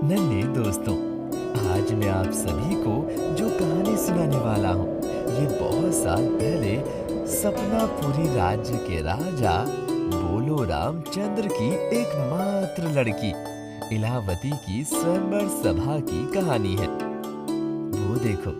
नन्हे दोस्तों, आज मैं आप सभी को जो कहानी सुनाने वाला हूँ, ये बहुत साल पहले सपनापुरी राज्य के राजा बोलो रामचंद्र की एकमात्र लड़की इलावती की स्वयंवर सभा की कहानी है। वो देखो,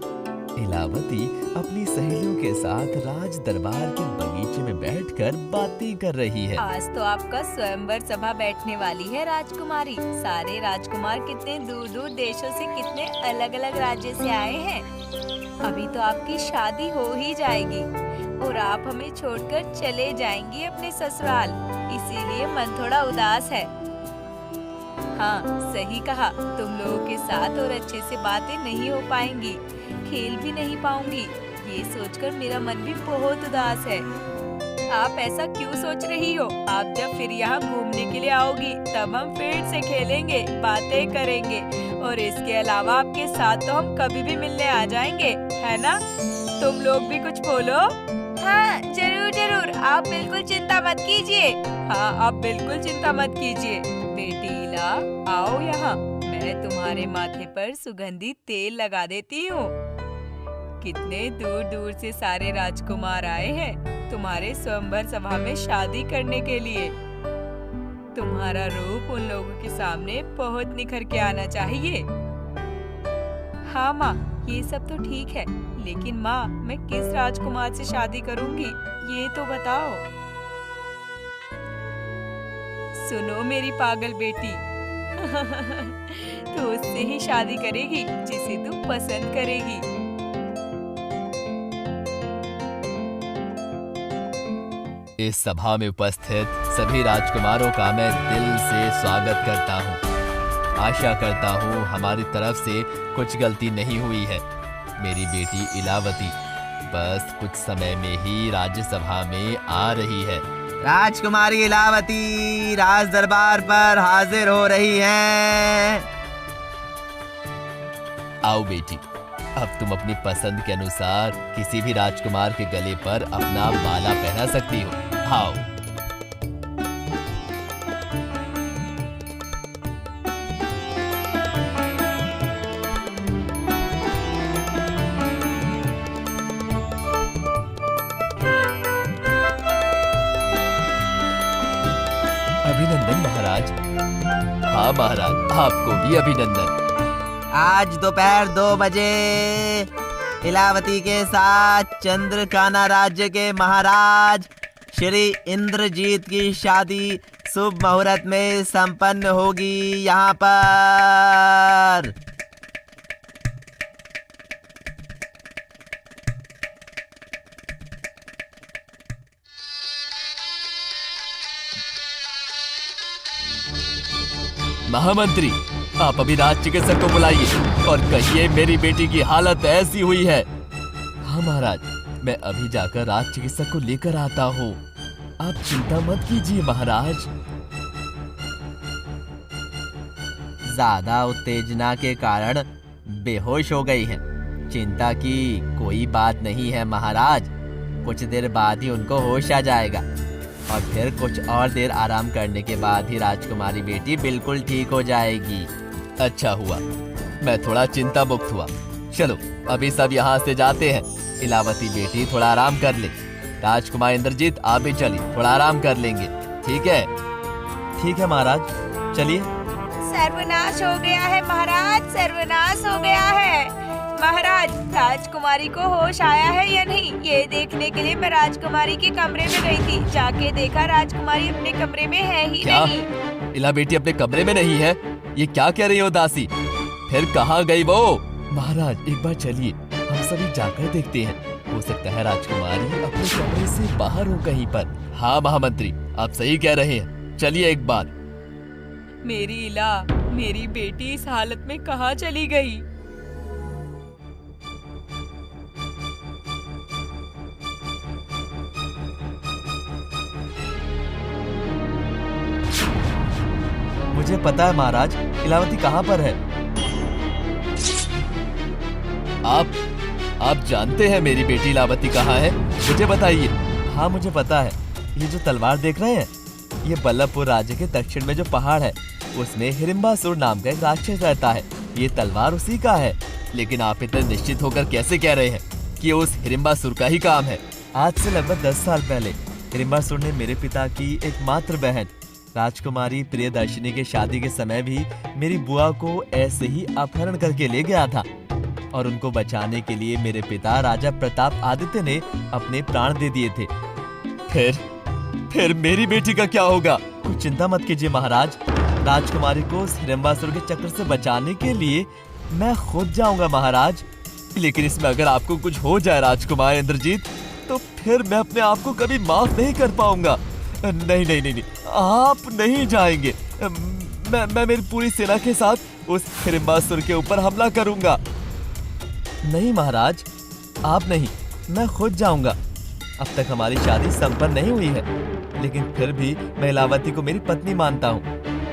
इलावती अपनी सहेलियों के साथ राज दरबार के बगीचे में बैठकर बातें कर रही है। आज तो आपका स्वयंवर सभा बैठने वाली है राजकुमारी। सारे राजकुमार कितने दूर दूर देशों से, कितने अलग अलग राज्य से आए हैं। अभी तो आपकी शादी हो ही जाएगी और आप हमें छोड़कर चले जाएंगी अपने ससुराल, इसीलिए मन थोड़ा उदास है। हाँ, सही कहा, तुम लोगों के साथ और अच्छे से बातें नहीं हो पाएंगी, खेल भी नहीं पाऊंगी। ये सोचकर मेरा मन भी बहुत उदास है। आप ऐसा क्यों सोच रही हो? आप जब फिर यहाँ घूमने के लिए आओगी तब हम फिर से खेलेंगे, बातें करेंगे और इसके अलावा आपके साथ तो हम कभी भी मिलने आ जाएंगे, है ना? तुम लोग भी कुछ बोलो। हाँ, जरूर जरूर, आप बिल्कुल चिंता मत कीजिए। हाँ, आप बिल्कुल चिंता मत कीजिए। बेटी इला, आओ यहाँ, मैं तुम्हारे माथे पर सुगंधित तेल लगा देती हूँ। कितने दूर दूर से सारे राजकुमार आए हैं तुम्हारे स्वयंवर सभा में शादी करने के लिए। तुम्हारा रूप उन लोगों के सामने बहुत निखर के आना चाहिए। हाँ माँ, ये सब तो ठीक है, लेकिन माँ, मैं किस राजकुमार से शादी करूँगी ये तो बताओ। सुनो मेरी पागल बेटी, तू उससे ही शादी करेगी जिसे तू पसंद करेगी। इस सभा में उपस्थित सभी राजकुमारों का मैं दिल से स्वागत करता हूँ। आशा करता हूँ हमारी तरफ से कुछ गलती नहीं हुई है। मेरी बेटी इलावती बस कुछ समय में ही राज्यसभा में आ रही है। राजकुमारी इलावती राज दरबार पर हाजिर हो रही हैं। आओ बेटी, अब तुम अपनी पसंद के अनुसार किसी भी राजकुमार के गले पर अपना माला पहना सकती हो। आओ। अभिनंदन महाराज। हाँ महाराज, आपको भी अभिनंदन। आज दोपहर 2 बजे इलावती के साथ चंद्रकाना राज्य के महाराज श्री इंद्रजीत की शादी शुभ मुहूर्त में संपन्न होगी। यहाँ पर महामंत्री, आप अभी राज चिकित्सक को बुलाइए और कहिए मेरी बेटी की हालत ऐसी हुई है। हाँ महाराज, मैं अभी जाकर राज चिकित्सक को लेकर आता हूँ। आप चिंता मत कीजिए महाराज। ज्यादा उत्तेजना के कारण बेहोश हो गई हैं। चिंता की कोई बात नहीं है महाराज, कुछ देर बाद ही उनको होश आ जाएगा और फिर कुछ और देर आराम करने के बाद ही राजकुमारी बेटी बिल्कुल ठीक हो जाएगी। अच्छा हुआ, मैं थोड़ा चिंता मुक्त हुआ। चलो अभी सब यहाँ से जाते हैं। इलावती बेटी थोड़ा आराम कर ले। राजकुमार इंद्रजीत, आप भी चलिए, थोड़ा आराम कर लेंगे। ठीक है? ठीक है महाराज, चलिए। सर्वनाश हो गया है महाराज, सर्वनाश हो गया है। महाराज, राजकुमारी को होश आया है या नहीं, ये देखने के लिए मैं राजकुमारी के कमरे में गई थी। जाके देखा राजकुमारी अपने कमरे में है ही क्या? नहीं। इला बेटी अपने कमरे में नहीं है? ये क्या कह रही हो दासी? फिर कहाँ गई वो? महाराज, एक बार चलिए, हम सभी जाकर देखते हैं। हो सकता है राजकुमारी अपने कमरे से बाहर हो कहीं पर। हाँ महामंत्री, आप सही कह रहे हैं, चलिए एक बार। मेरी इला, मेरी बेटी इस हालत में कहाँ चली गई? मुझे पता है महाराज, इलावती कहाँ पर है। आप जानते हैं मेरी बेटी इलावती कहाँ है? मुझे बताइए। हाँ मुझे पता है, ये जो तलवार देख रहे हैं, ये बल्लभपुर राज्य के दक्षिण में जो पहाड़ है उसमें हिडिंबासुर नाम का एक राक्षस रहता है। ये तलवार उसी का है। लेकिन आप इतने निश्चित होकर कैसे कह रहे हैं कि ये उस हिडिंबासुर का ही काम है? आज से लगभग 10 साल पहले हिडिंबासुर ने मेरे पिता की एकमात्र बहन राजकुमारी प्रियदर्शिनी के शादी के समय भी मेरी बुआ को ऐसे ही अपहरण करके ले गया था और उनको बचाने के लिए मेरे पिता राजा प्रताप आदित्य ने अपने प्राण दे दिए थे। फिर मेरी बेटी का क्या होगा? कुछ चिंता मत कीजिए महाराज। राजकुमारी को उस हिडिंबासुर के चक्र से बचाने के लिए मैं खुद जाऊंगा महाराज। लेकिन इसमें अगर आपको कुछ हो जाए राजकुमार इंद्रजीत, तो फिर मैं अपने आप को कभी माफ नहीं कर पाऊंगा। नहीं, आप नहीं जाएंगे। मैं मेरी पूरी सेना के साथ उस हिडिंबासुर के ऊपर हमला करूंगा। नहीं महाराज, आप नहीं, मैं खुद जाऊंगा। अब तक हमारी शादी संपन्न नहीं हुई है, लेकिन फिर भी मैं इलावती को मेरी पत्नी मानता हूँ।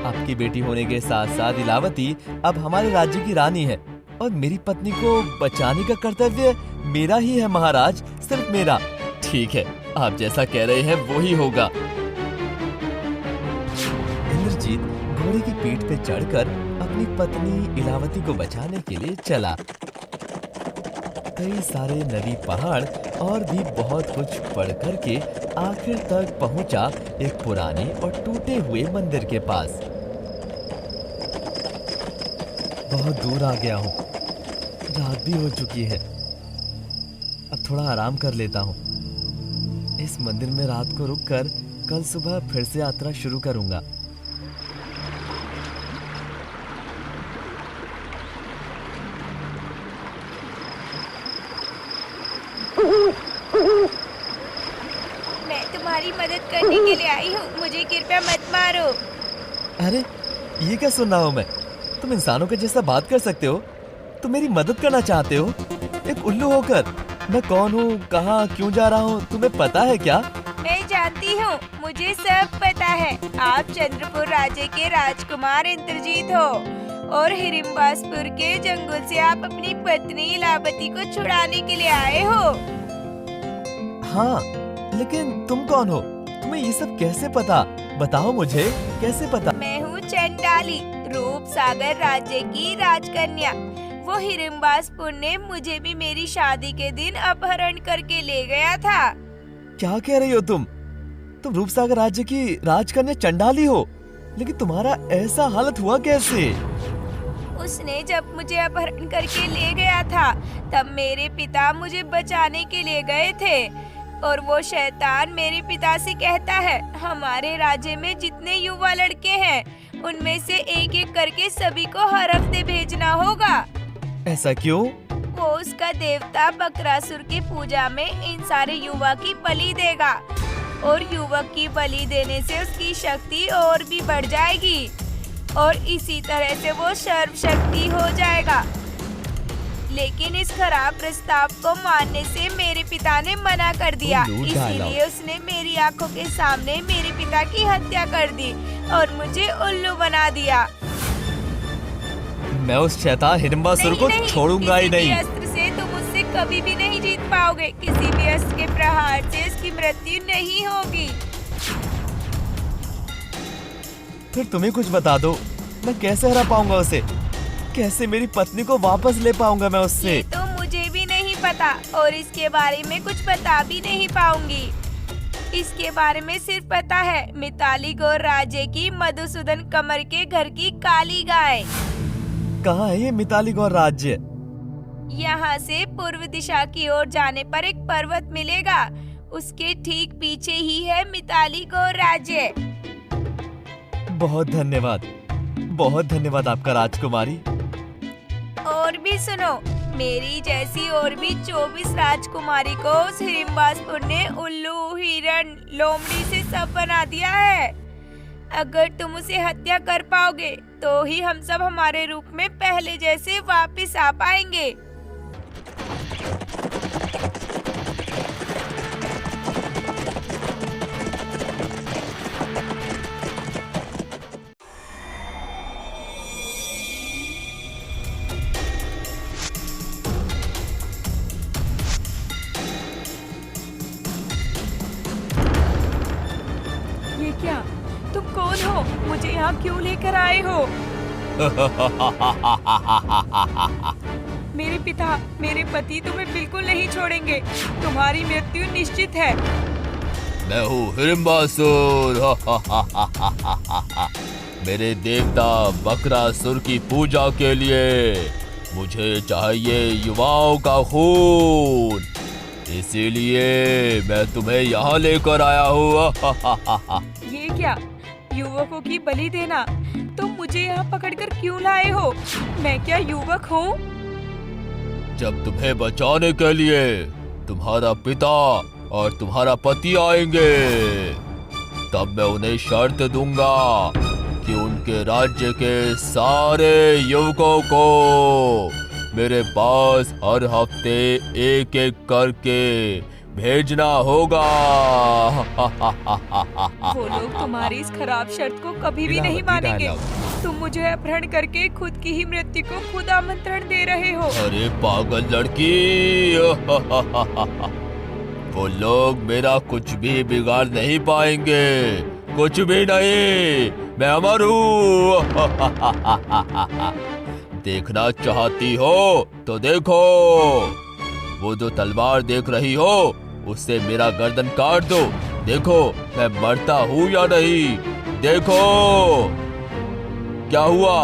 आपकी बेटी होने के साथ साथ इलावती अब हमारे राज्य की रानी है और मेरी पत्नी को बचाने का कर्तव्य मेरा ही है महाराज, सिर्फ मेरा। ठीक है, आप जैसा कह रहे हैं वो ही होगा। इंद्रजीत घोड़े की पीठ पे चढ़कर अपनी पत्नी इलावती को बचाने के लिए चला। कई सारे नदी, पहाड़ और भी बहुत कुछ पढ़ करके आखिर तक पहुंचा एक पुराने और टूटे हुए मंदिर के पास। बहुत दूर आ गया हूँ, रात भी हो चुकी है। अब थोड़ा आराम कर लेता हूँ। इस मंदिर में रात को रुककर कल सुबह फिर से यात्रा शुरू करूंगा। मैं तुम्हारी मदद करने के लिए आई हूँ, मुझे कृपया मत मारो। अरे ये क्या सुन रहा हूँ मैं? तुम इंसानों के जैसा बात कर सकते हो? तुम मेरी मदद करना चाहते हो एक उल्लू होकर? मैं कौन हूँ, कहाँ, क्यों जा रहा हूँ, तुम्हें पता है क्या? मैं जानती हूँ, मुझे सब पता है। आप चंद्रपुर राज्य के राजकुमार इंद्रजीत हो और हिडिंबासपुर के जंगल से आप अपनी पत्नी इलावती को छुड़ाने के लिए आए हो। हाँ, लेकिन तुम कौन हो? तुम्हें ये सब कैसे पता? बताओ मुझे, कैसे पता? मैं हूँ चंडाली, रूप सागर राज्य की राजकन्या। वो हिडिंबासपुर ने मुझे भी मेरी शादी के दिन अपहरण करके ले गया था। क्या कह रही हो तुम? तुम रूपसागर राज्य की राजकन्या चंडाली हो, लेकिन तुम्हारा ऐसा हालत हुआ कैसे? उसने जब मुझे अपहरण करके ले गया था, तब मेरे पिता मुझे बचाने के लिए गए थे और वो शैतान मेरे पिता से कहता है, हमारे राज्य में जितने युवा लड़के हैं उनमें से एक एक करके सभी को हर हफ्ते भेजना होगा। ऐसा क्यों? वो उसका देवता बकरासुर की पूजा में इन सारे युवा की बलि देगा और युवक की बलि देने से उसकी शक्ति और भी बढ़ जाएगी और इसी तरह से वो सर्वशक्ति हो जाएगा। लेकिन इस खराब प्रस्ताव को मानने से मेरे पिता ने मना कर दिया, इसीलिए उसने मेरी आंखों के सामने मेरे पिता की हत्या कर दी और मुझे उल्लू बना दिया। मैं उस शैतान हिडिंबासुर को छोड़ूंगा ही नहीं। किसी भी अस्त्र से तुम उससे कभी भी नहीं जीत पाओगे। किसी भी अस्त्र के प्रहार से इसकी मृत्यु नहीं होगी। फिर तुम्हें कुछ बता दो, मैं कैसे हरा पाऊंगा उसे? कैसे मेरी पत्नी को वापस ले पाऊंगा मैं उससे? ये तो मुझे भी नहीं पता और इसके बारे में कुछ बता भी नहीं पाऊंगी। इसके बारे में सिर्फ पता है मिताली गौर राज्य की मधुसूदन कमर के घर की काली गाय। कहाँ है ये मिताली गौर राज्य? यहाँ से पूर्व दिशा की ओर जाने पर एक पर्वत मिलेगा, उसके ठीक पीछे ही है मिताली गौर राज्य। बहुत धन्यवाद आपका राजकुमारी। और भी सुनो, मेरी जैसी और भी 24 राजकुमारी को उस हिडिंबासपुर ने उल्लू, हिरण, लोमड़ी से सब बना दिया है। अगर तुम उसे हत्या कर पाओगे तो ही हम सब हमारे रूप में पहले जैसे वापस आ पाएंगे। तुम कौन हो? मुझे यहाँ क्यों लेकर आए हो? मेरे पिता, मेरे पति तुम्हें बिल्कुल नहीं छोड़ेंगे। तुम्हारी मृत्यु निश्चित है। मैं हूँ हिडिंबासुर। मेरे देवता बकरासुर की पूजा के लिए मुझे चाहिए युवाओं का खून, इसीलिए मैं तुम्हें यहाँ लेकर आया हूँ। ये क्या, युवकों की बलि देना? तुम मुझे यहाँ पकड़कर क्यों लाए हो? मैं क्या युवक हूँ? जब तुम्हें बचाने के लिए तुम्हारा पिता और तुम्हारा पति आएंगे, तब मैं उन्हें शर्त दूंगा कि उनके राज्य के सारे युवकों को मेरे पास हर हफ्ते एक एक करके भेजना होगा। वो लोग तुम्हारी इस खराब शर्त को कभी भी नहीं मानेंगे। तुम मुझे अपहरण करके खुद की ही मृत्यु को खुद आमंत्रण दे रहे हो। अरे पागल लड़की, वो लोग मेरा कुछ भी बिगाड़ नहीं पाएंगे, कुछ भी नहीं। मैं अमर हूँ। देखना चाहती हो तो देखो, वो जो तलवार देख रही हो उससे मेरा गर्दन काट दो। देखो मैं मरता हूँ या नहीं। देखो क्या हुआ,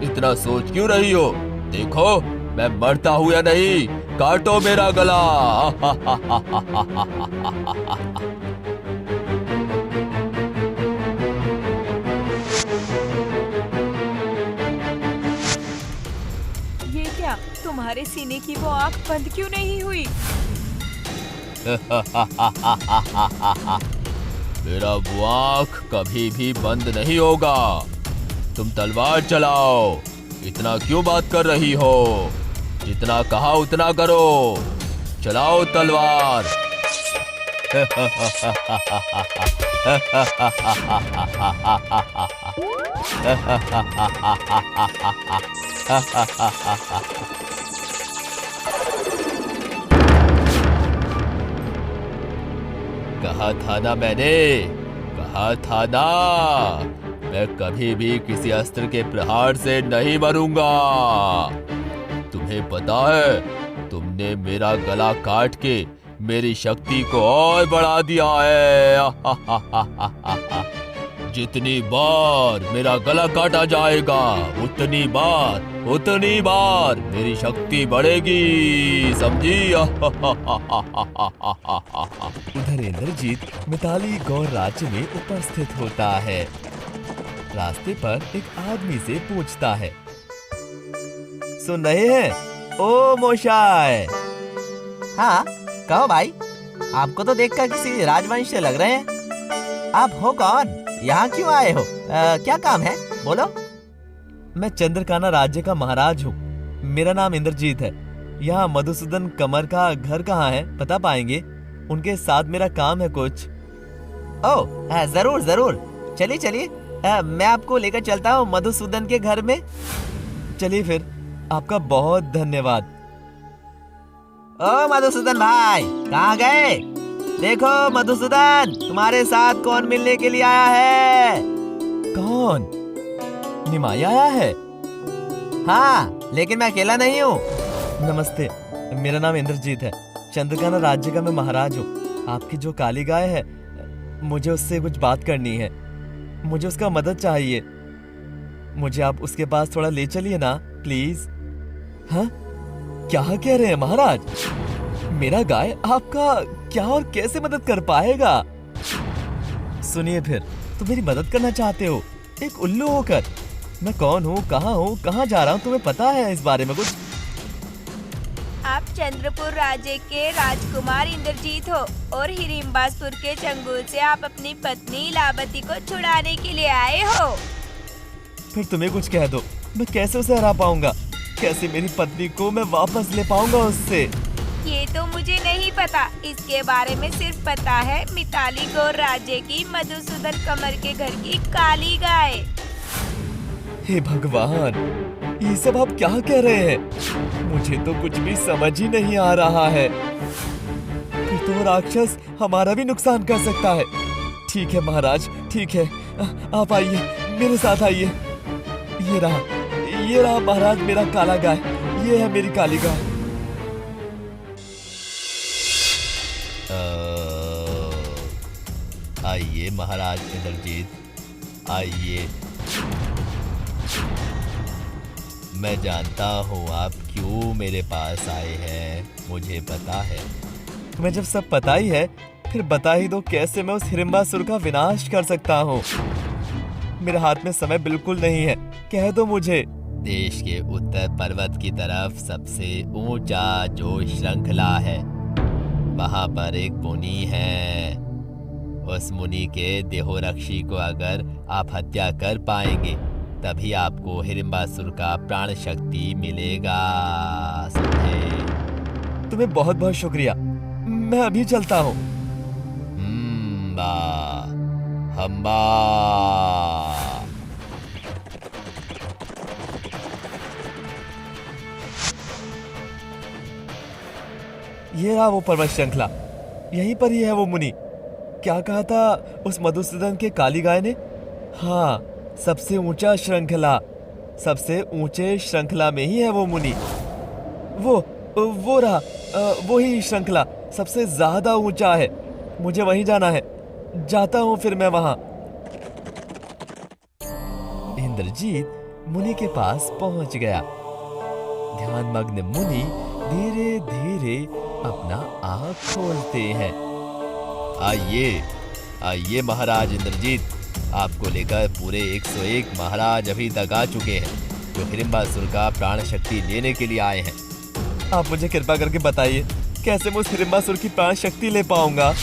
इतना सोच क्यों रही हो? देखो मैं मरता हूँ या नहीं। काटो मेरा गला। ये क्या, तुम्हारे सीने की वो आँख बंद क्यों नहीं हुई? मेरा वो आँख कभी भी बंद नहीं होगा। तुम तलवार चलाओ। इतना क्यों बात कर रही हो? जितना कहा उतना करो। चलाओ तलवार। कहा था ना मैंने, कहा था ना, मैं कभी भी किसी अस्त्र के प्रहार से नहीं मरूंगा। तुम्हें पता है, तुमने मेरा गला काट के मेरी शक्ति को और बढ़ा दिया है। जितनी बार मेरा गला काटा जाएगा, उतनी बार मेरी शक्ति बढ़ेगी, समझी? उधर इंद्रजीत मिताली गौर राज्य में उपस्थित होता है। रास्ते पर एक आदमी से पूछता है, सुन रहे हैं ओ मोशाय? हाँ कहो भाई, आपको तो देखकर किसी राजवंश से लग रहे हैं। आप हो कौन? यहाँ क्यों आए हो? क्या काम है? बोलो। मैं चंद्रकाना राज्य का महाराज हूँ। मेरा नाम इंद्रजीत है। यहाँ मधुसूदन कमर का घर कहाँ है, बता पाएंगे? उनके साथ मेरा काम है कुछ। ओह जरूर जरूर, चलिए चलिए, मैं आपको लेकर चलता हूँ मधुसूदन के घर में। चलिए फिर, आपका बहुत धन्यवाद। ओ मधुसूदन भाई, कहाँ गए? देखो मधुसूदन, तुम्हारे साथ कौन मिलने के लिए आया है? कौन? निमाई आया है? हाँ, लेकिन मैं अकेला नहीं हूँ। नमस्ते, मेरा नाम इंद्रजीत है। चंद्रकाना राज्य का मैं महाराज हूँ। आपकी जो काली गाय है, मुझे उससे कुछ बात करनी है। मुझे उसका मदद चाहिए। मुझे आप उसके पास थोड़ा ले चलिए ना, प्लीज। हाँ, क्या कह रहे हैं महाराज? मेरा गाय आपका क्या और कैसे मदद कर पाएगा? सुनिए फिर, तुम मेरी मदद करना चाहते हो एक उल्लू होकर? मैं कौन हूँ, कहाँ जा रहा हूँ, तुम्हें पता है इस बारे में कुछ? आप चंद्रपुर राज्य के राजकुमार इंद्रजीत हो और हिडिंबासुर के चंगुल से आप अपनी पत्नी इलावती को छुड़ाने के लिए आए हो। फिर तुम्हें कुछ कह दो, मैं कैसे उसे हरा पाऊंगा? कैसे मेरी पत्नी को मैं वापस ले पाऊंगा उससे? ये तो मुझे नहीं पता। इसके बारे में सिर्फ पता है मिताली गौर राज्य की मधुसूदन कमर के घर की काली गाय। हे भगवान, ये सब आप क्या कह रहे हैं? मुझे तो कुछ भी समझ ही नहीं आ रहा है। फिर तो वो राक्षस हमारा भी नुकसान कर सकता है। ठीक है महाराज, ठीक है, आप आइए, मेरे साथ आइए। ये रहा महाराज मेरा काला गाय। ये है मेरी काली गाय। आइए महाराज इंद्रजीत, आइए। मैं जानता हूँ आप क्यों मेरे पास आए हैं, मुझे पता है। तुम्हें जब सब पता ही है, फिर बता ही दो कैसे मैं उस हिडिंबासुर का विनाश कर सकता हूँ। मेरे हाथ में समय बिल्कुल नहीं है, कह दो मुझे। देश के उत्तर पर्वत की तरफ सबसे ऊंचा जो श्रृंखला है, वहां पर एक मुनि है। उस मुनि के देहोरक्षी को अगर आप हत्या कर पाएंगे, तभी आपको हिडिंबासुर का प्राण शक्ति मिलेगा, समझे? तुम्हें बहुत बहुत शुक्रिया, मैं अभी चलता हूँ। बा हम्बा। ये रहा वो पर्वत श्रृंखला, यहीं पर ही है वो मुनि। क्या कहा था उस मधुसूदन के काली गाय ने? हाँ, सबसे ऊंचा श्रृंखला, सबसे ऊंचे श्रृंखला में ही है वो मुनि। वो रहा, वो ही श्रृंखला सबसे ज्यादा ऊंचा है। मुझे वहीं जाना है, जाता हूँ फिर मैं वहां। इंद्रजीत मुनि के पास पहुंच गया। ध्यानमग्न मुनि धीरे धीरे अपना आँख खोलते हैं। आइए महाराज इंद्रजीत, आपको लेकर पूरे 101 महाराज अभी तक आ चुके हैं, जो हिडिंबासुर का प्राण शक्ति लेने के लिए आए हैं। आप मुझे कृपा करके बताइए, कैसे मैं उस हिडिंबासुर की प्राण शक्ति ले पाऊंगा?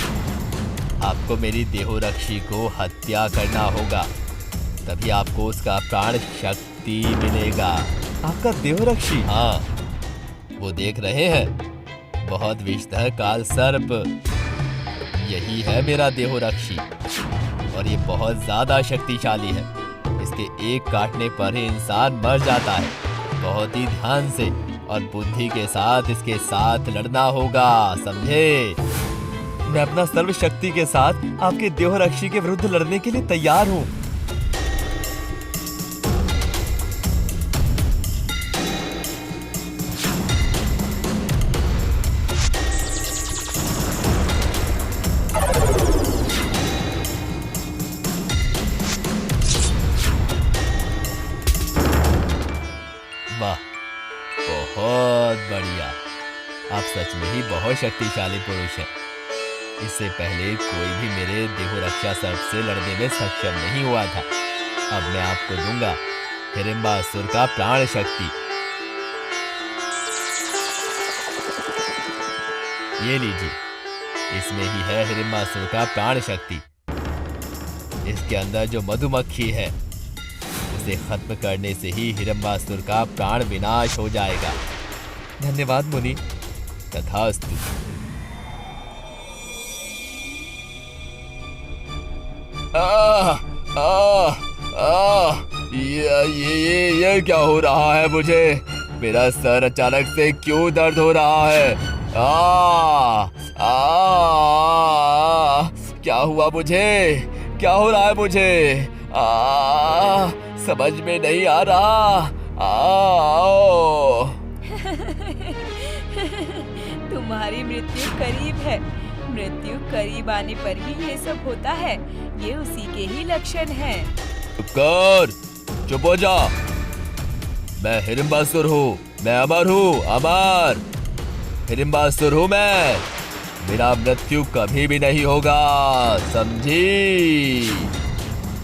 आपको मेरी देहोरक्षी को हत्या करना होगा, तभी आपको उसका प्राण शक्ति मिलेगा। आपका देहोरक्षी? हाँ, वो देख रहे हैं, बहुत विषधर काल सर्प, यही है मेरा देहोरक्षी। और ये बहुत ज्यादा शक्तिशाली है। इसके एक काटने पर ही इंसान मर जाता है। बहुत ही ध्यान से और बुद्धि के साथ इसके साथ लड़ना होगा, समझे? मैं अपना सर्वशक्ति के साथ आपके देहोरक्षी के विरुद्ध लड़ने के लिए तैयार हूँ। वाह, बहुत बढ़िया। आप सच में ही बहुत शक्तिशाली पुरुष हैं। इससे पहले कोई भी मेरे देहोरक्षा सर्प से लड़ने में सक्षम नहीं हुआ था। अब मैं आपको दूंगा हिडिंबासुर का प्राण शक्ति। ये लीजिए, इसमें ही है हिडिंबासुर का प्राण शक्ति। इसके अंदर जो मधुमक्खी है, उसे खत्म करने से ही हिडिंबासुर का प्राण विनाश हो जाएगा। धन्यवाद मुनि। तथास्तु। ये क्या हो रहा है मुझे? मेरा सर अचानक से क्यों दर्द हो रहा है? क्या हुआ मुझे? क्या हो रहा है मुझे? समझ में नहीं आ रहा। तुम्हारी मृत्यु करीब है। मृत्यु करीब आने पर ही ये सब होता है। ये उसी के ही लक्षण हैं। चुप कर, चुप हो जा। मैं हिडिंबासुर हूँ, मैं अमर हूँ, अमर हिडिंबासुर हूँ मैं। मेरा मृत्यु कभी भी नहीं होगा, समझी?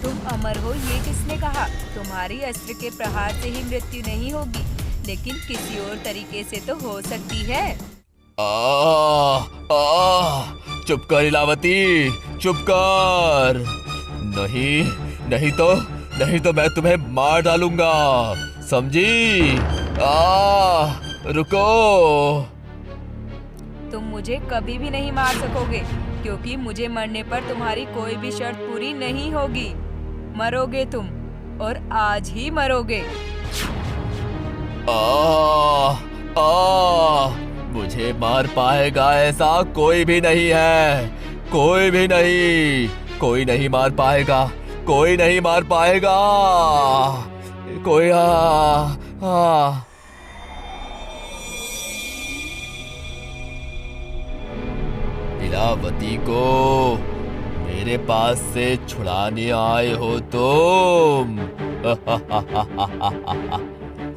तुम अमर हो ये किसने कहा? तुम्हारी अस्त्र के प्रहार से ही मृत्यु नहीं होगी, लेकिन किसी और तरीके से तो हो सकती है। चुप कर इलावती, चुप कर। नहीं तो मैं तुम्हें मार डालूंगा, समझी? रुको। तुम मुझे कभी भी नहीं मार सकोगे, क्योंकि मुझे मरने पर तुम्हारी कोई भी शर्त पूरी नहीं होगी। मरोगे तुम, और आज ही मरोगे। मुझे मार पाएगा ऐसा कोई भी नहीं है, कोई नहीं मार पाएगा। कोई नहीं मार पाएगा। कोई इलावती को मेरे पास से छुड़ाने आए हो तुम।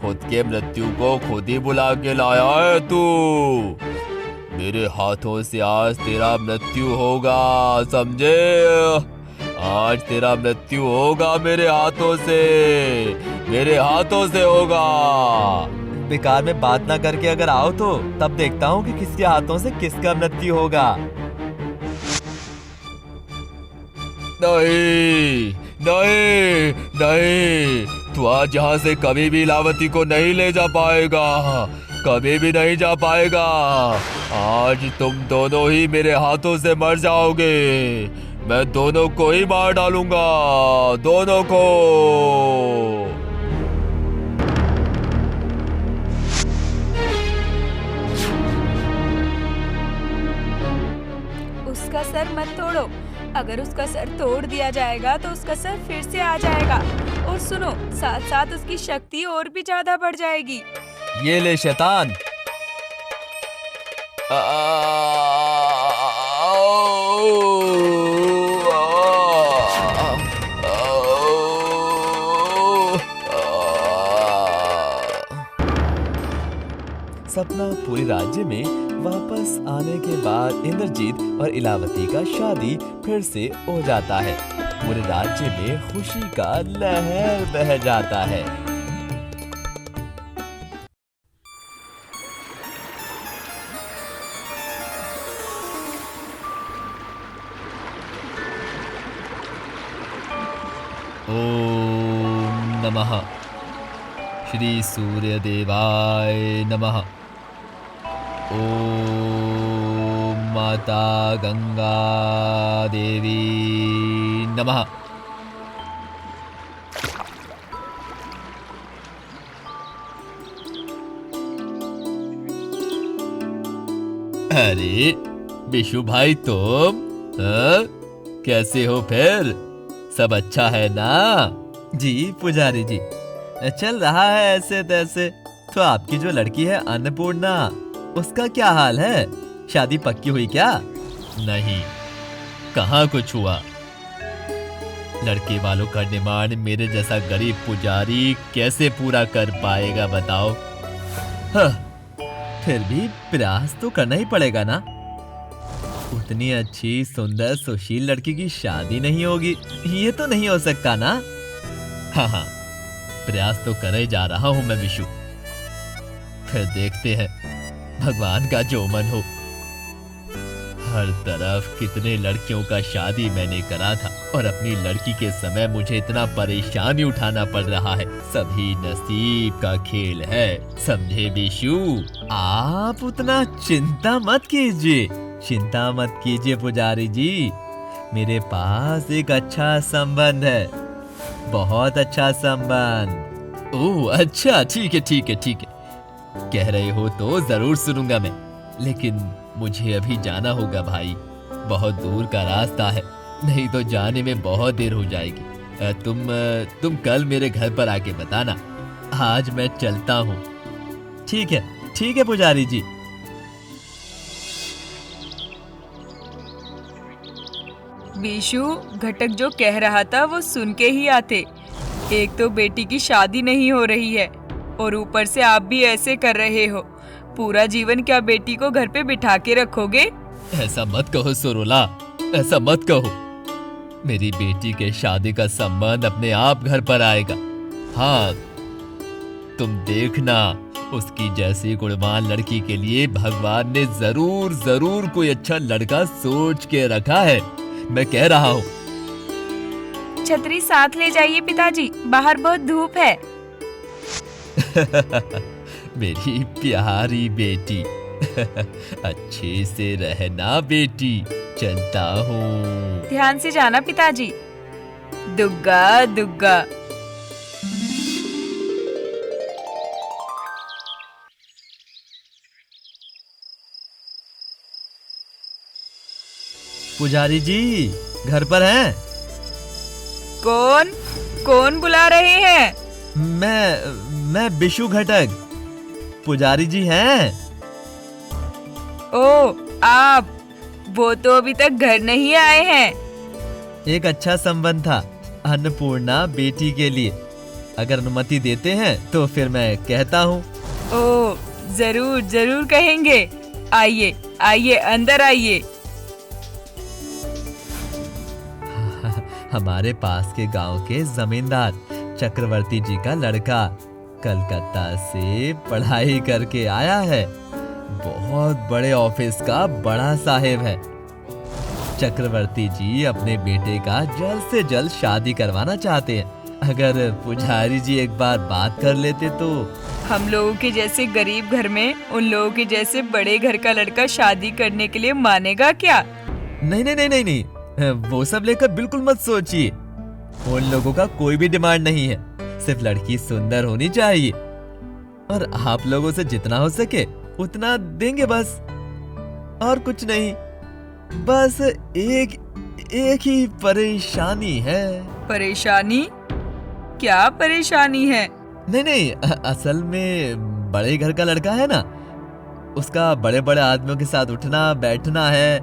खुद के मृत्यु को खुद ही बुला के लाया है तू। मेरे हाथों से आज तेरा मृत्यु होगा, समझे? आज तेरा मृत्यु होगा मेरे हाथों से होगा। बेकार में बात ना करके अगर आओ तो तब देखता हूँ कि किसके हाथों से किसका मृत्यु होगा। नहीं नहीं नहीं, तू आज यहाँ से कभी भी इलावती को नहीं ले जा पाएगा, कभी भी नहीं जा पाएगा। आज तुम दोनों ही मेरे हाथों से मर जाओगे। मैं दोनों को ही मार डालूंगा, दोनों को। उसका सर मत तोड़ो। अगर उसका सर तोड़ दिया जाएगा तो उसका सर फिर से आ जाएगा। और सुनो, साथ साथ उसकी शक्ति और भी ज्यादा बढ़ जाएगी। ये ले शैतान। सपनापुरी राज्य में वापस आने के बाद इंद्रजीत और इलावती का शादी फिर से हो जाता है। पूरे राज्य में खुशी का लहर बह जाता है। ओम नमः श्री सूर्य देवाय नमः। ओम माता गंगा देवी नमः। अरे बिशु भाई, तुम कैसे हो फिर? सब अच्छा है ना? जी पुजारी जी, चल रहा है ऐसे तैसे। तो आपकी जो लड़की है अन्नपूर्णा, उसका क्या हाल है? शादी पक्की हुई क्या? नहीं, कहाँ कुछ हुआ। लड़के वालों का डिमांड मेरे जैसा गरीब पुजारी कैसे पूरा कर पाएगा बताओ? हाँ, फिर भी प्रयास तो करना ही पड़ेगा ना। उतनी अच्छी सुंदर सुशील लड़की की शादी नहीं होगी, ये तो नहीं हो सकता ना। हाँ, प्रयास तो कर ही जा रहा हूँ मैं विशु। फिर देखते हैं, भगवान का जो मन हो। हर तरफ कितने लड़कियों का शादी मैंने करा था और अपनी लड़की के समय मुझे इतना परेशानी उठाना पड़ रहा है। सभी नसीब का खेल है, समझे विशु? आप उतना चिंता मत कीजिए, चिंता मत कीजिए पुजारी जी। मेरे पास एक अच्छा संबंध है, बहुत अच्छा संबंध। ओह अच्छा, ठीक है ठीक है ठीक है। कह रहे हो तो जरूर सुनूंगा मैं, लेकिन मुझे अभी जाना होगा भाई। बहुत दूर का रास्ता है, नहीं तो जाने में बहुत देर हो जाएगी। तुम कल मेरे घर पर आके बताना। आज मैं चलता हूँ। ठीक है पुजारी जी। बीशु, घटक जो कह रहा था वो सुन के ही आते। एक तो बेटी की शादी नहीं हो रही है और ऊपर से आप भी ऐसे कर रहे हो। पूरा जीवन क्या बेटी को घर पे बिठा के रखोगे? ऐसा मत कहो सुरुला, ऐसा मत कहो। मेरी बेटी के शादी का संबंध अपने आप घर पर आएगा। हाँ, तुम देखना, उसकी जैसी गुणवान लड़की के लिए भगवान ने जरूर जरूर कोई अच्छा लड़का सोच के रखा है, मैं कह रहा हूँ। छतरी साथ ले जाइए पिताजी, बाहर बहुत धूप है। मेरी प्यारी बेटी, अच्छे से रहना बेटी, चलता हूँ। ध्यान से जाना पिताजी। दुग्गा दुग्गा। पुजारी जी घर पर हैं? कौन कौन बुला रहे हैं? मैं बिशु घटक। पुजारी जी हैं? ओ, आप। वो तो अभी तक घर नहीं आए हैं। एक अच्छा संबंध था अन्नपूर्णा बेटी के लिए। अगर अनुमति देते हैं तो फिर मैं कहता हूँ। ओ, जरूर जरूर कहेंगे। आइए आइए, अंदर आइए। हमारे पास के गांव के जमींदार चक्रवर्ती जी का लड़का कलकत्ता से पढ़ाई करके आया है। बहुत बड़े ऑफिस का बड़ा साहेब है। चक्रवर्ती जी अपने बेटे का जल्द से जल्द शादी करवाना चाहते हैं। अगर पुजारी जी एक बार बात कर लेते तो। हम लोगों के जैसे गरीब घर में उन लोगों के जैसे बड़े घर का लड़का शादी करने के लिए मानेगा क्या? नहीं नहीं नहीं नहीं नहीं, वो सब लेकर बिल्कुल मत सोचिए। उन लोगों का कोई भी डिमांड नहीं है। सिर्फ लड़की सुंदर होनी चाहिए और आप लोगों से जितना हो सके उतना देंगे बस, और कुछ नहीं। बस एक ही परेशानी है। परेशानी? क्या परेशानी है? नहीं नहीं, असल में बड़े घर का लड़का है ना, उसका बड़े बड़े आदमियों के साथ उठना बैठना है।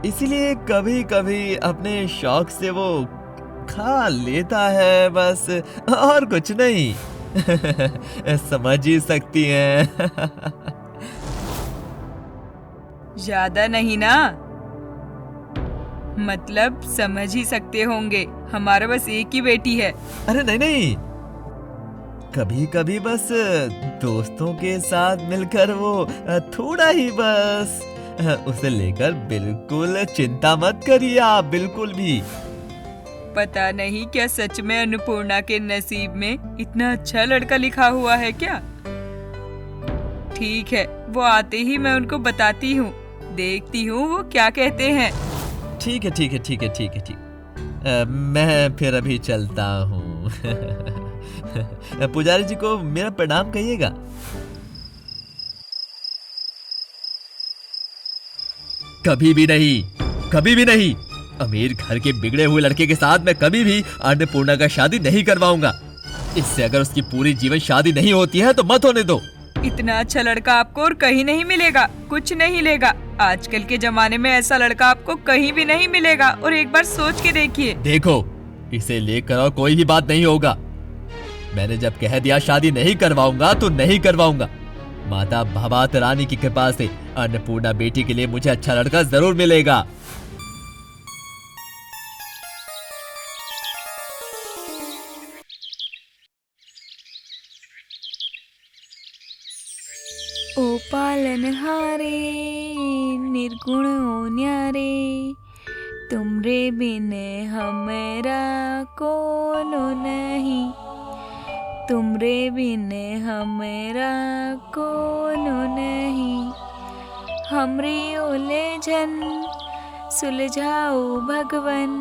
इसीलिए कभी कभी अपने शौक से वो खा लेता है बस, और कुछ नहीं। समझ ही सकती हैं। ज्यादा नहीं ना? मतलब समझ ही सकते होंगे, हमारा बस एक ही बेटी है। अरे नहीं नहीं, कभी कभी बस दोस्तों के साथ मिलकर वो थोड़ा ही बस, उसे लेकर बिल्कुल चिंता मत करिए आप, बिल्कुल भी। पता नहीं क्या सच में अन्नपूर्णा के नसीब में इतना अच्छा लड़का लिखा हुआ है क्या? ठीक है, वो आते ही मैं उनको बताती हूँ, देखती हूँ वो क्या कहते हैं। ठीक है ठीक है ठीक है ठीक है ठीक। मैं फिर अभी चलता हूँ। पुजारी जी को मेरा प्रणाम कहिएगा। कभी भी नहीं, कभी भी नहीं। अमीर घर के बिगड़े हुए लड़के के साथ मैं कभी भी अन्नपूर्णा का शादी नहीं करवाऊंगा। इससे अगर उसकी पूरी जीवन शादी नहीं होती है तो मत होने दो। इतना अच्छा लड़का आपको और कहीं नहीं मिलेगा, कुछ नहीं लेगा। आजकल के जमाने में ऐसा लड़का आपको कहीं भी नहीं मिलेगा, और एक बार सोच के देखिए। देखो, इसे लेकर और कोई भी बात नहीं होगा। मैंने जब कह दिया शादी नहीं करवाऊंगा तो नहीं करवाऊंगा। माता भवात रानी की कृपा से अन्नपूर्णा बेटी के लिए मुझे अच्छा लड़का जरूर मिलेगा। ओ पालनहारे निर्गुण ओ न्यारे, तुमरे बिन हमरा कोनो नहीं, तुमरे बिन हमरा कोनो नहीं। हमरी उलझन सुलझाओ भगवन,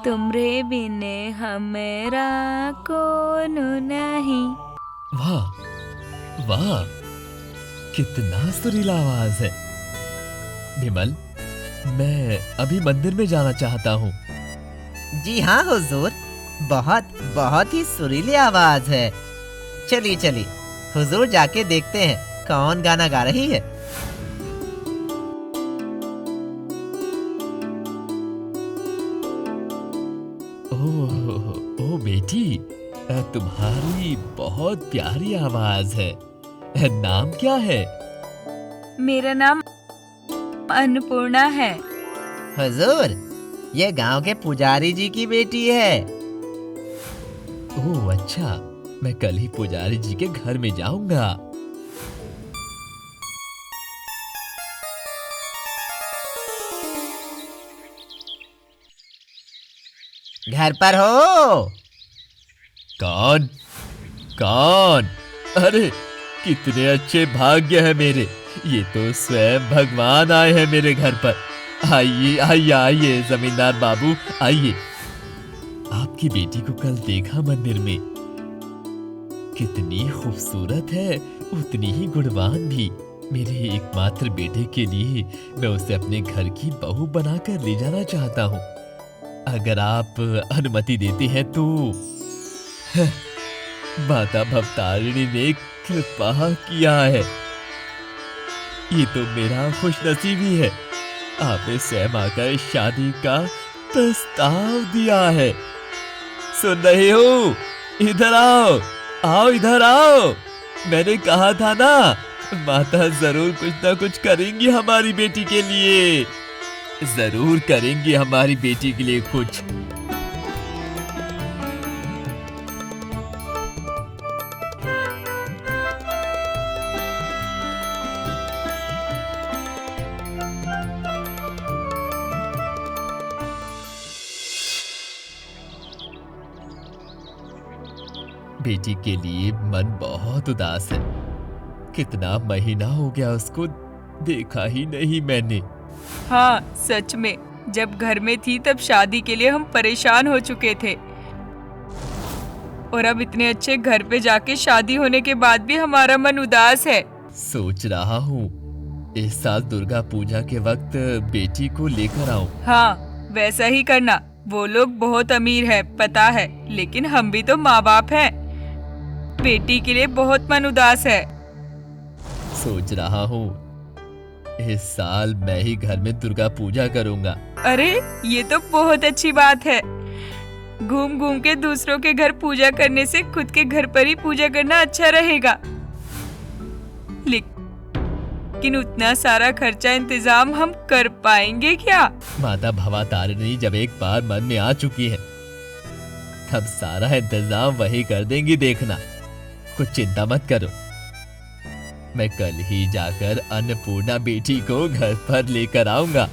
तुमरे बिन हमरा कोनो नहीं। वाह वाह, कितना सुरीला आवाज है। विमल, मैं अभी मंदिर में जाना चाहता हूँ। जी हाँ हुजूर, बहुत बहुत ही सुरीली आवाज है। चलिए चलिए हुजूर, जाके देखते हैं कौन गाना गा रही है। ओ बेटी, तुम्हारी बहुत प्यारी आवाज है। नाम क्या है? मेरा नाम अन्नपूर्णा है। हुजूर, ये गांव के पुजारी जी की बेटी है। ओह अच्छा, मैं कल ही पुजारी जी के घर में जाऊंगा। घर पर हो? कौन कौन? अरे कितने अच्छे भाग्य है मेरे, ये तो स्वयं भगवान आए हैं मेरे घर पर। आइए आइए आइए जमींदार बाबू, आइए। आपकी बेटी को कल देखा मंदिर में, कितनी खूबसूरत है, उतनी ही गुणवान भी। मेरे एकमात्र बेटे के लिए मैं उसे अपने घर की बहू बनाकर ले जाना चाहता हूँ। अगर आप अनुमति देते हैं तो माता भवतारिणी ने कृपा किया है। ये तो मेरा खुशनसीबी है, आपने स्वयं आकर शादी का प्रस्ताव दिया है। सुन रहे हो? इधर आओ, आओ इधर आओ। मैंने कहा था ना, माता जरूर कुछ ना कुछ करेंगी हमारी बेटी के लिए, जरूर करेंगी हमारी बेटी के लिए कुछ। बेटी के लिए मन बहुत उदास है। कितना महीना हो गया उसको देखा ही नहीं मैंने। हाँ, सच में जब घर में थी तब शादी के लिए हम परेशान हो चुके थे, और अब इतने अच्छे घर पे जाके शादी होने के बाद भी हमारा मन उदास है। सोच रहा हूँ इस साल दुर्गा पूजा के वक्त बेटी को लेकर आऊं। हाँ, वैसा ही करना। वो लोग बहुत अमीर है पता है, लेकिन हम भी तो माँ बाप हैं। बेटी के लिए बहुत मन उदास है। सोच रहा हूँ इस साल मैं ही घर में दुर्गा पूजा करूँगा। अरे ये तो बहुत अच्छी बात है। घूम घूम के दूसरों के घर पूजा करने से खुद के घर पर ही पूजा करना अच्छा रहेगा। लेकिन उतना सारा खर्चा इंतजाम हम कर पाएंगे क्या? माता भवतारिणी जब एक बार मन में आ चुकी है तब सारा इंतजाम वही कर देंगी, देखना। कुछ चिंता मत करो, मैं कल ही जाकर अन्नपूर्णा बेटी को घर पर लेकर आऊंगा।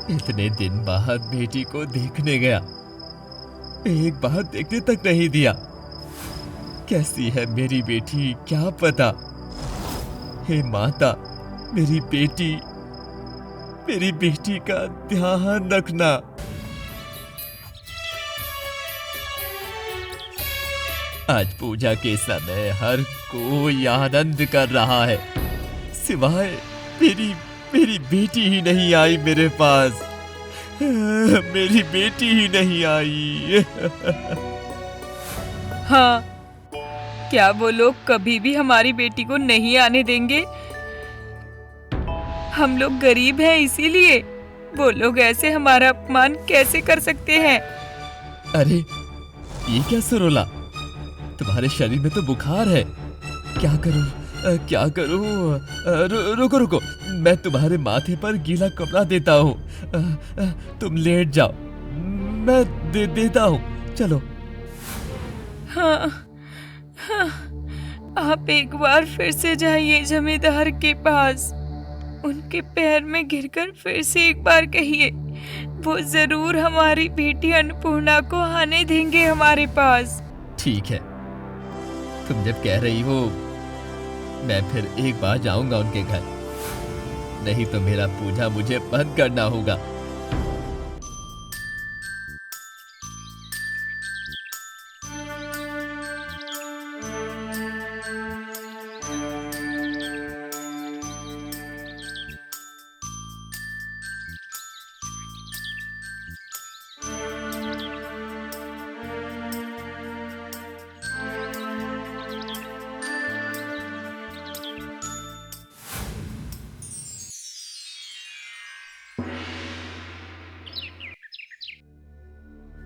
इतने दिन बाद बेटी को देखने गया, एक बार देखने तक नहीं दिया। कैसी है मेरी बेटी क्या पता। हे माता, मेरी बेटी का ध्यान रखना। आज पूजा के समय हर कोई आनंद कर रहा है, सिवाय मेरी बेटी ही नहीं आई मेरे पास। मेरी बेटी ही नहीं आई। हाँ, क्या वो लोग कभी भी हमारी बेटी को नहीं आने देंगे? हम लोग गरीब हैं, इसीलिए वो लोग ऐसे हमारा अपमान कैसे कर सकते हैं? अरे ये क्या सुरोला, तुम्हारे शरीर में तो बुखार है। क्या करूं? रुको, मैं तुम्हारे माथे पर गीला कपड़ा देता हूँ। तुम लेट जाओ, मैं देता हूँ, चलो। हाँ, आप एक बार फिर से जाइए जमींदार के पास, उनके पैर में गिरकर फिर से एक बार कहिए, वो जरूर हमारी बेटी अन्नपूर्णा को आने देंगे हमारे पास। ठीक है, तुम जब कह रही हो मैं फिर एक बार जाऊंगा उनके घर, नहीं तो मेरा पूजा मुझे बंद करना होगा।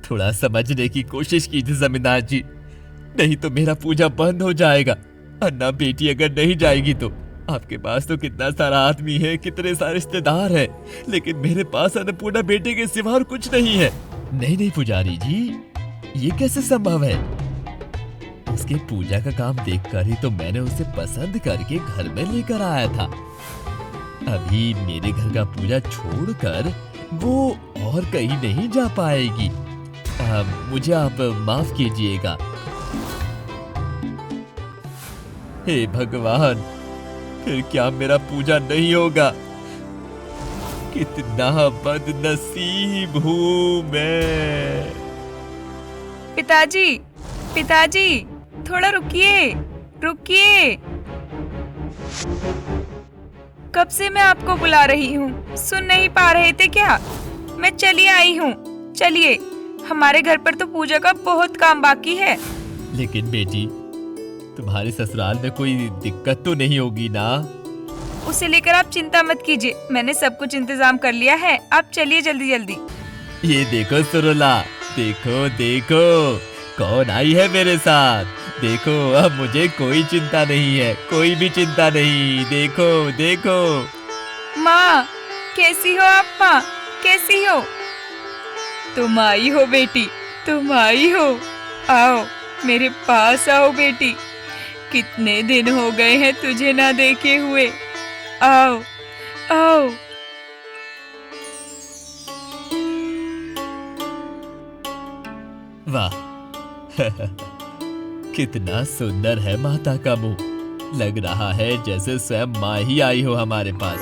थोड़ा समझने की कोशिश कीजिए जमींदार जी, नहीं तो मेरा पूजा बंद हो जाएगा। अन्ना बेटी अगर नहीं जाएगी तो आपके पास तो कितना सारा आदमी है, कितने सारे रिश्तेदार हैं, लेकिन मेरे पास अन्नपूर्णा बेटे के सिवा और कुछ नहीं है। नहीं पुजारी जी, ये कैसे संभव है? उसके पूजा का काम देखकर ही तो मैंने उसे पसंद करके घर में लेकर आया था। अभी मेरे घर का पूजा छोड़कर वो और कहीं नहीं जा पाएगी। मुझे आप माफ कीजिएगा। हे भगवान, फिर क्या मेरा पूजा नहीं होगा? कितना बदनसीब हूँ मैं। पिताजी, पिताजी, थोड़ा रुकिए, रुकिए। कब से मैं आपको बुला रही हूँ, सुन नहीं पा रहे थे क्या? मैं चली आई हूँ, चलिए। हमारे घर पर तो पूजा का बहुत काम बाकी है। लेकिन बेटी, तुम्हारे ससुराल में कोई दिक्कत तो नहीं होगी ना? उसे लेकर आप चिंता मत कीजिए, मैंने सब कुछ इंतजाम कर लिया है। आप चलिए जल्दी जल्दी। ये देखो सुरुला, देखो देखो कौन आई है मेरे साथ। देखो, अब मुझे कोई चिंता नहीं है, कोई भी चिंता नहीं। देखो देखो। माँ, कैसी हो आप? माँ, कैसी हो? तुम आई हो बेटी, तुम आई हो। आओ, मेरे पास आओ बेटी। कितने दिन हो गए हैं तुझे ना देखे हुए। आओ, आओ। वाह कितना सुंदर है माता का मुंह। लग रहा है जैसे स्वयं माँ ही आई हो हमारे पास।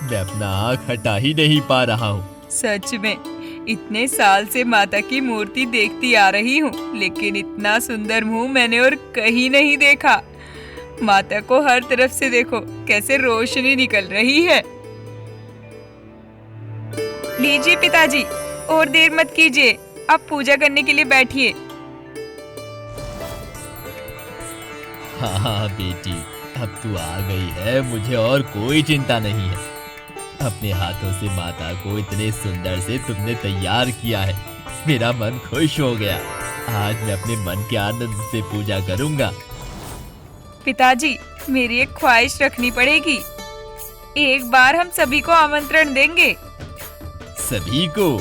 मैं अपना आँख हटा ही नहीं पा रहा हूँ। सच में इतने साल से माता की मूर्ति देखती आ रही हूँ, लेकिन इतना सुंदर मुंह मैंने और कहीं नहीं देखा। माता को हर तरफ से देखो, कैसे रोशनी निकल रही है। लीजिए पिताजी, और देर मत कीजिए, आप पूजा करने के लिए बैठिए। हाँ बेटी, अब तू आ गई है, मुझे और कोई चिंता नहीं है। अपने हाथों से माता को इतने सुंदर से तुमने तैयार किया है, मेरा मन खुश हो गया। आज मैं अपने मन के आनंद से पूजा करूंगा। पिताजी, मेरी एक ख्वाहिश रखनी पड़ेगी। एक बार हम सभी को आमंत्रण देंगे। सभी को?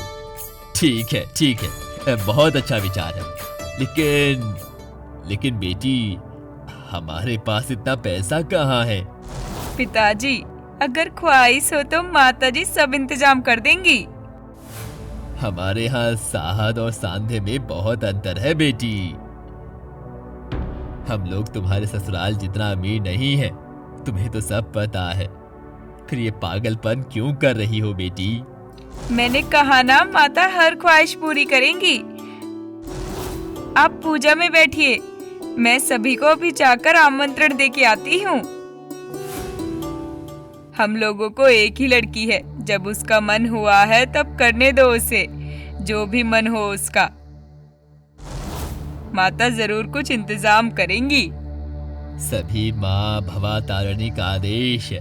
ठीक है ठीक है, बहुत अच्छा विचार है। लेकिन बेटी, हमारे पास इतना पैसा कहाँ है? पिताजी, अगर ख्वाहिश हो तो माताजी सब इंतजाम कर देंगी। हमारे यहाँ साहद और सांधे में बहुत अंतर है बेटी। हम लोग तुम्हारे ससुराल जितना अमीर नहीं है, तुम्हें तो सब पता है। फिर ये पागलपन क्यों कर रही हो बेटी? मैंने कहा ना, माता हर ख्वाहिश पूरी करेंगी। आप पूजा में बैठिए, मैं सभी को अभी जाकर आमंत्रण देके आती हूँ। हम लोगों को एक ही लड़की है, जब उसका मन हुआ है तब करने दो उसे, जो भी मन हो उसका। माता जरूर कुछ इंतजाम करेंगी। सभी माँ भवा तारिणी का आदेश है।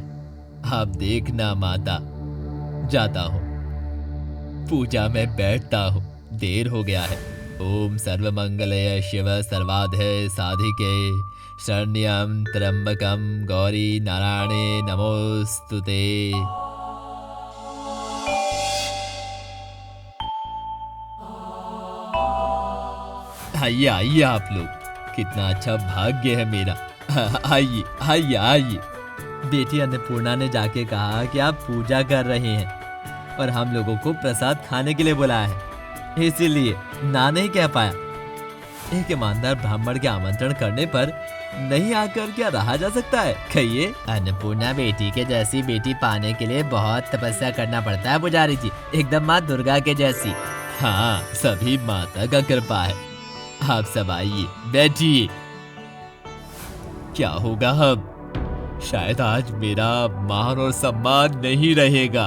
आप देखना माता, जाता हूँ, पूजा में बैठता हूँ, देर हो गया है। ओम सर्वमंगलय शिव सर्वाधय साधिके शरण्यं त्र्यंबकं गौरी नारायणे नमोस्तुते। आइए आइए आप लोग, कितना अच्छा भाग्य है मेरा। आइए आइए आइए। बेटी अन्नपूर्णा ने जाके कहा कि आप पूजा कर रहे हैं और हम लोगों को प्रसाद खाने के लिए बुलाया है, इसीलिए ना नहीं कह पाया। एक ईमानदार ब्राह्मण के आमंत्रण करने पर नहीं आकर क्या रहा जा सकता है? कहिए। अन्नपूर्णा बेटी के जैसी बेटी पाने के लिए बहुत तपस्या करना पड़ता है पुजारी जी, एकदम माँ दुर्गा के जैसी। हाँ, सभी माता का कृपा है। आप सब आइए, बैठिए। क्या होगा अब? शायद आज मेरा मान और सम्मान नहीं रहेगा।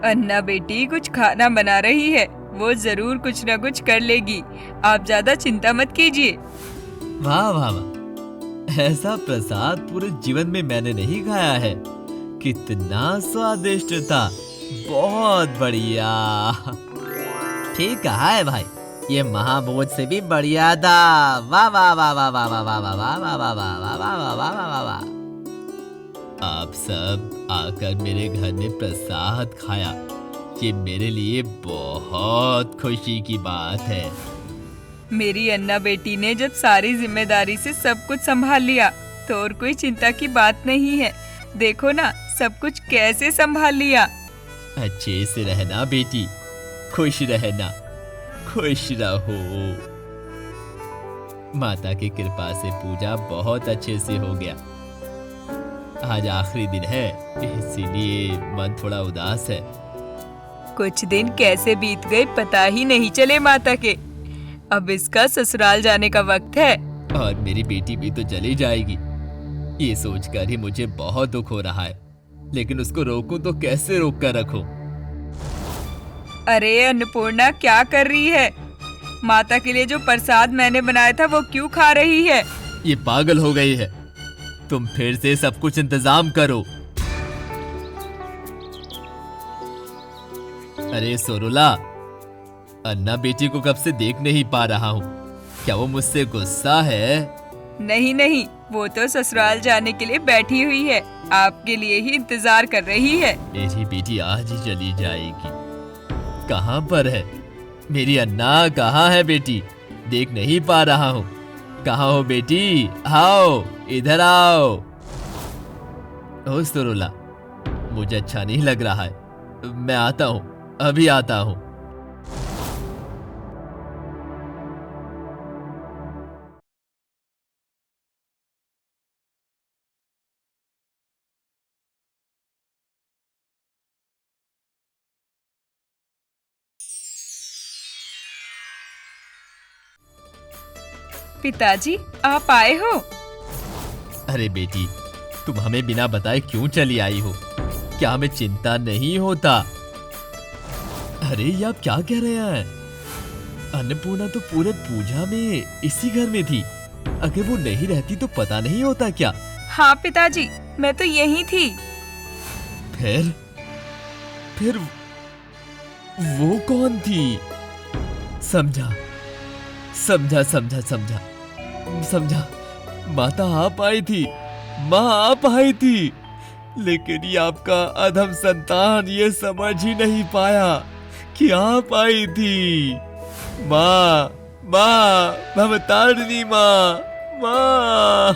अन्ना बेटी कुछ खाना बना रही है, वो जरूर कुछ न कुछ कर लेगी। आप ज्यादा चिंता मत कीजिए। वाह वाह वाह, ऐसा प्रसाद पूरे जीवन में मैंने नहीं खाया है। कितना स्वादिष्ट था, बहुत बढ़िया। ठीक कहा है भाई, ये महाभोज से भी बढ़िया था। वाह वाह वाह वाह वाह वाह वाह वाह वाह वाह वाह वाह वाह वाह वाह वाह वाह वाह वाह। आप सब आकर मेरे घर में प्रसाद खाया, ये मेरे लिए बहुत खुशी की बात है। मेरी अन्ना बेटी ने जब सारी जिम्मेदारी से सब कुछ संभाल लिया तो और कोई चिंता की बात नहीं है। देखो ना, सब कुछ कैसे संभाल लिया। अच्छे से रहना बेटी, खुश रहना, खुश रहो। माता की कृपा से पूजा बहुत अच्छे से हो गया। आज आखिरी दिन है, इसीलिए मन थोड़ा उदास है। कुछ दिन कैसे बीत गए पता ही नहीं चले माता के। अब इसका ससुराल जाने का वक्त है। और मेरी बेटी भी तो चली जाएगी। ये सोचकर ही मुझे बहुत दुख हो रहा है, लेकिन उसको रोकूं तो कैसे रोक कर रखूं? अरे अन्नपूर्णा, क्या कर रही है? माता के लिए जो प्रसाद मैंने बनाया था वो क्यों खा रही है? ये पागल हो गई है। तुम फिर से सब कुछ इंतजाम करो। अरे सोरुला, अन्ना बेटी को कब से देख नहीं पा रहा हूँ। क्या वो मुझसे गुस्सा है? नहीं नहीं, वो तो ससुराल जाने के लिए बैठी हुई है, आपके लिए ही इंतजार कर रही है। मेरी बेटी आज ही चली जाएगी। कहाँ पर है मेरी अन्ना? कहाँ है बेटी? देख नहीं पा रहा हूँ। कहाँ हो बेटी? आओ, इधर आओ। ओ सुरुला, मुझे अच्छा नहीं लग रहा है। मैं आता हूँ, अभी आता हूँ। पिताजी, आप आए हो? अरे बेटी, तुम हमें बिना बताए क्यों चली आई हो? क्या हमें चिंता नहीं होता? अरे ये आप क्या कह रहे हैं? अन्नपूर्णा तो पूरे पूजा में इसी घर में थी। अगर वो नहीं रहती तो पता नहीं होता क्या? हाँ पिताजी, मैं तो यही थी। फिर वो कौन थी? समझा समझा समझा समझा समझा। माता आप आई थी, माँ आप आई थी, लेकिन ये आपका अधम संतान ये समझ ही नहीं पाया कि आप आई थी। माँ, माँ, भवतारिणी माँ, माँ।